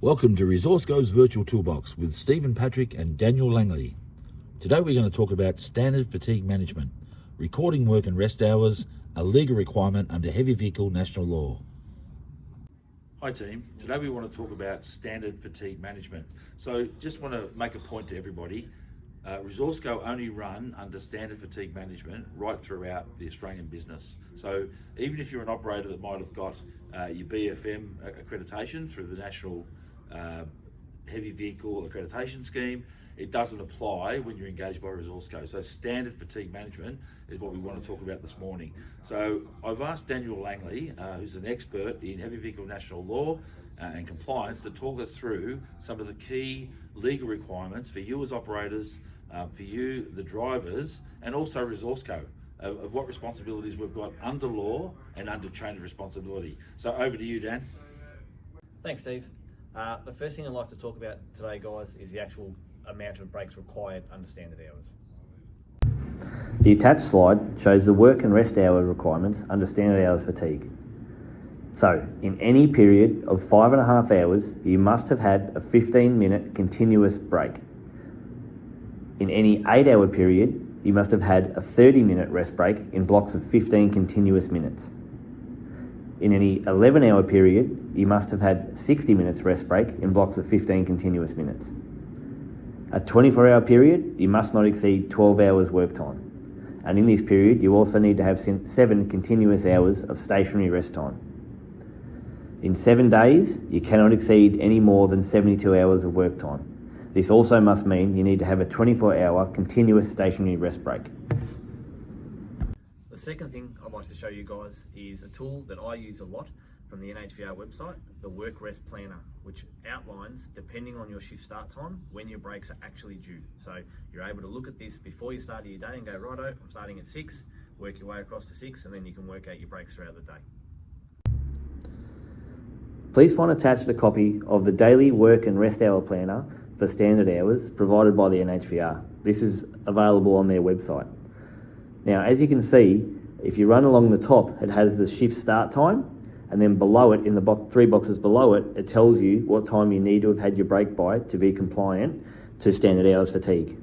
Welcome to ResourceGo's Virtual Toolbox with Stephen Patrick and Daniel Langley. Today we're going to talk about standard fatigue management, recording work and rest hours, a legal requirement under heavy vehicle national law. Hi team, today we want to talk about standard fatigue management. So just want to make a point to everybody. ResourceGo only run under standard fatigue management right throughout the Australian business. So even if you're an operator that might have got your BFM accreditation through the National Heavy Vehicle Accreditation Scheme, it doesn't apply when you're engaged by ResourceGo. So standard fatigue management is what we want to talk about this morning. So I've asked Daniel Langley, who's an expert in heavy vehicle national law and compliance, to talk us through some of the key legal requirements for you as operators, for you, the drivers, and also ResourceGo, of what responsibilities we've got under law and under chain of responsibility. So over to you, Dan. Thanks, Steve. The first thing I'd like to talk about today, guys, is the actual amount of breaks required under standard hours. The attached slide shows the work and rest hour requirements under standard hours fatigue. So, in any period of 5.5 hours, you must have had a 15-minute continuous break. In any 8-hour period, you must have had a 30-minute rest break in blocks of 15 continuous minutes. In any 11-hour period, you must have had 60 minutes rest break in blocks of 15 continuous minutes. A 24-hour period, you must not exceed 12 hours work time. And in this period, you also need to have 7 continuous hours of stationary rest time. In 7 days, you cannot exceed any more than 72 hours of work time. This also must mean you need to have a 24-hour continuous stationary rest break. The second thing I'd like to show you guys is a tool that I use a lot from the NHVR website, the Work Rest Planner, which outlines, depending on your shift start time, when your breaks are actually due. So you're able to look at this before you start your day and go, righto, I'm starting at 6, work your way across to 6, and then you can work out your breaks throughout the day. Please find attached a copy of the Daily Work and Rest Hour Planner for standard hours provided by the NHVR. This is available on their website. Now, as you can see, if you run along the top, it has the shift start time, and then below it, in the 3 boxes below it, it tells you what time you need to have had your break by to be compliant to standard hours fatigue.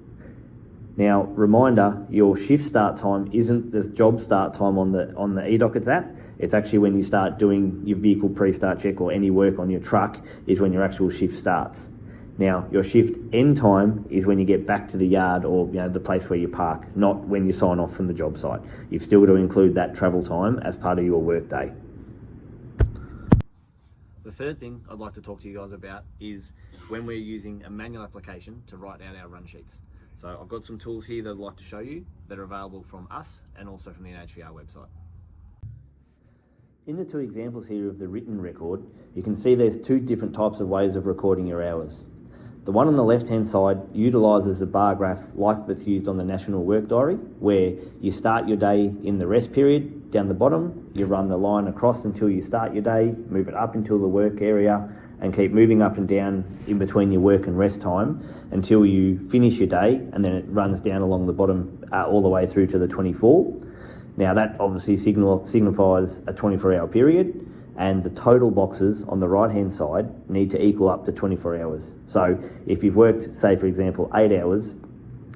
Now, reminder, your shift start time isn't the job start time on the eDockets app. It's actually when you start doing your vehicle pre-start check or any work on your truck is when your actual shift starts. Now, your shift end time is when you get back to the yard or the place where you park, not when you sign off from the job site. You've still got to include that travel time as part of your work day. The third thing I'd like to talk to you guys about is when we're using a manual application to write out our run sheets. So I've got some tools here that I'd like to show you that are available from us and also from the NHVR website. In the 2 examples here of the written record, you can see there's 2 different types of ways of recording your hours. The one on the left-hand side utilises a bar graph like that's used on the National Work Diary, where you start your day in the rest period, down the bottom, you run the line across until you start your day, move it up until the work area, and keep moving up and down in between your work and rest time until you finish your day, and then it runs down along the bottom all the way through to the 24. Now that obviously signifies a 24-hour period, and the total boxes on the right-hand side need to equal up to 24 hours. So if you've worked, say for example, 8 hours,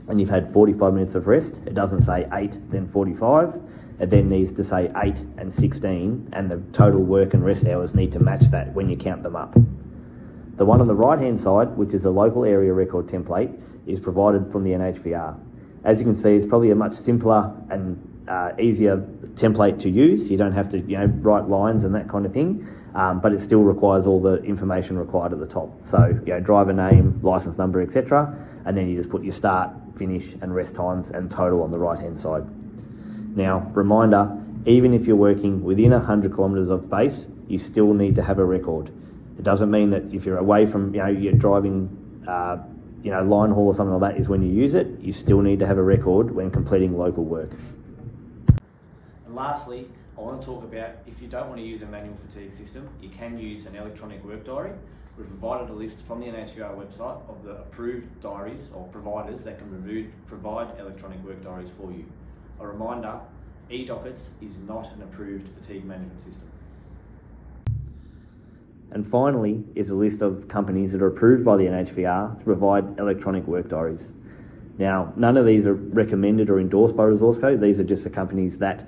and you've had 45 minutes of rest, it doesn't say 8, then 45. It then needs to say 8 and 16, and the total work and rest hours need to match that when you count them up. The one on the right-hand side, which is a local area record template, is provided from the NHVR. As you can see, it's probably a much simpler and easier template to use. You don't have to write lines and that kind of thing, but it still requires all the information required at the top. So driver name, license number, etc., and then you just put your start, finish and rest times and total on the right hand side. Now, reminder, even if you're working within 100 kilometres of base, you still need to have a record. It doesn't mean that if you're away from you're driving line haul or something like that is when you use it. You still need to have a record when completing local work. And lastly, I want to talk about if you don't want to use a manual fatigue system, you can use an electronic work diary. We've provided a list from the NHVR website of the approved diaries or providers that can provide electronic work diaries for you. A reminder, eDockets is not an approved fatigue management system. And finally is a list of companies that are approved by the NHVR to provide electronic work diaries. Now, none of these are recommended or endorsed by ResourceCo. These are just the companies that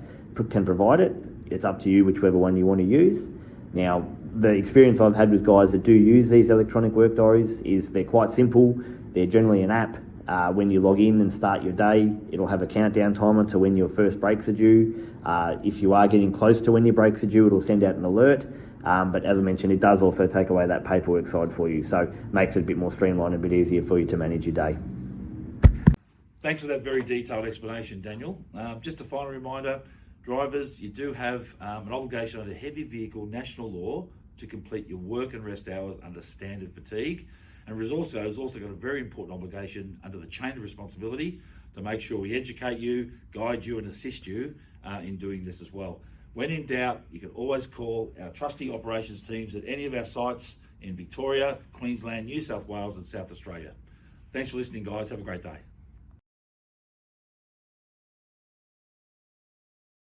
can provide it. It's up to you whichever one you want to use. Now, the experience I've had with guys that do use these electronic work diaries is they're quite simple. They're generally an app. When you log in and start your day, it'll have a countdown timer to when your first breaks are due. If you are getting close to when your breaks are due, it'll send out an alert. But as I mentioned, it does also take away that paperwork side for you, so makes it a bit more streamlined and a bit easier for you to manage your day. Thanks for that very detailed explanation, Daniel. Just a final reminder, drivers, you do have an obligation under heavy vehicle national law to complete your work and rest hours under standard fatigue. And ResourceCo has also got a very important obligation under the chain of responsibility to make sure we educate you, guide you and assist you in doing this as well. When in doubt, you can always call our trusty operations teams at any of our sites in Victoria, Queensland, New South Wales and South Australia. Thanks for listening, guys. Have a great day.